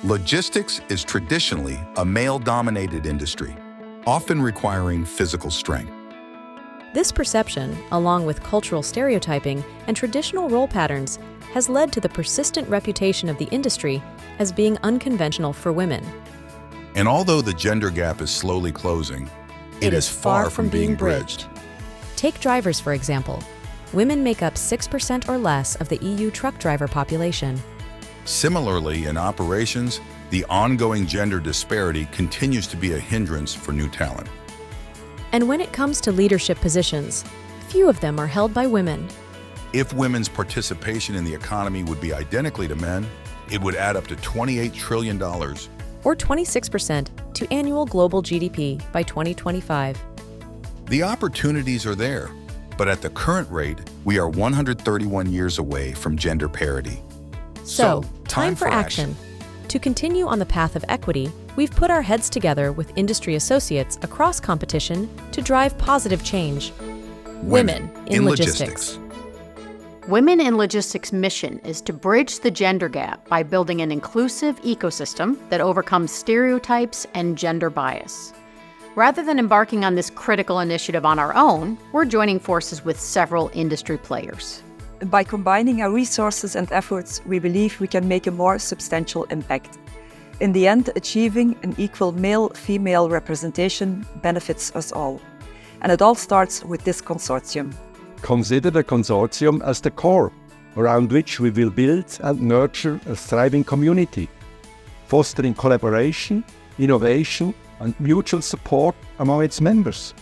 Logistics is traditionally a male-dominated industry, often requiring physical strength. This perception, along with cultural stereotyping and traditional role patterns, has led to the persistent reputation of the industry as being unconventional for women. And although the gender gap is slowly closing, it is far from being bridged. Take drivers, for example. Women make up 6% or less of the EU truck driver population. Similarly, in operations, the ongoing gender disparity continues to be a hindrance for new talent. And when it comes to leadership positions, few of them are held by women. If women's participation in the economy would be identically to men, it would add up to $28 trillion. Or 26% to annual global GDP by 2025. The opportunities are there, but at the current rate, we are 131 years away from gender parity. So, time for action. To continue on the path of equity, we've put our heads together with industry associates across competition to drive positive change. Women in Logistics. Women in Logistics' mission is to bridge the gender gap by building an inclusive ecosystem that overcomes stereotypes and gender bias. Rather than embarking on this critical initiative on our own, we're joining forces with several industry players. By combining our resources and efforts, we believe we can make a more substantial impact. In the end, achieving an equal male-female representation benefits us all. And it all starts with this consortium. Consider the consortium as the core, around which we will build and nurture a thriving community, fostering collaboration, innovation, and mutual support among its members.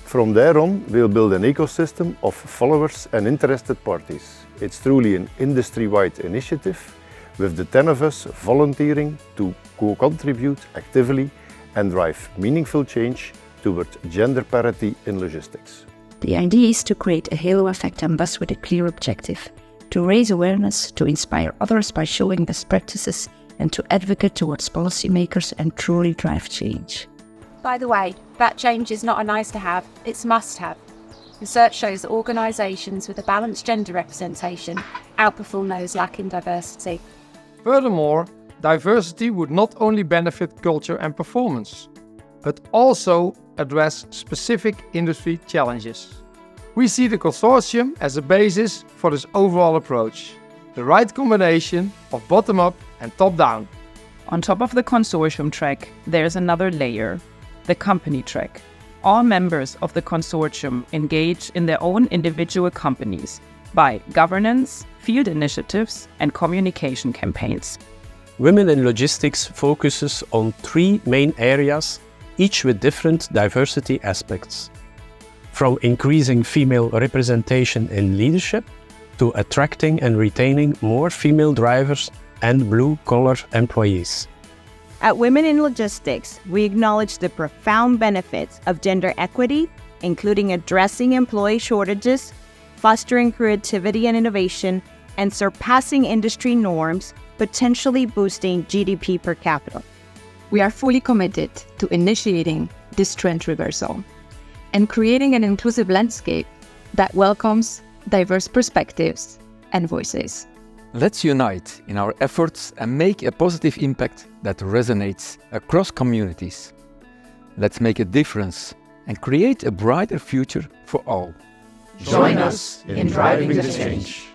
From there on, we'll build an ecosystem of followers and interested parties. It's truly an industry-wide initiative, with the 10 of us volunteering to co-contribute actively and drive meaningful change toward gender parity in logistics. The idea is to create a halo effect and thus with a clear objective: to raise awareness, to inspire others by showing best practices, and to advocate towards policymakers and truly drive change. By the way, that change is not a nice to have, it's must have. Research shows that organisations with a balanced gender representation outperform those lacking diversity. Furthermore, diversity would not only benefit culture and performance, but also address specific industry challenges. We see the consortium as a basis for this overall approach, the right combination of bottom-up and top-down. On top of the consortium track, there's another layer, the company track. All members of the consortium engage in their own individual companies by governance, field initiatives, and communication campaigns. Women in Logistics focuses on 3 main areas, each with different diversity aspects. From increasing female representation in leadership, to attracting and retaining more female drivers and blue-collar employees. At Women in Logistics, we acknowledge the profound benefits of gender equity, including addressing employee shortages, fostering creativity and innovation, and surpassing industry norms, potentially boosting GDP per capita. We are fully committed to initiating this trend reversal and creating an inclusive landscape that welcomes diverse perspectives and voices. Let's unite in our efforts and make a positive impact that resonates across communities. Let's make a difference and create a brighter future for all. Join us in driving the change.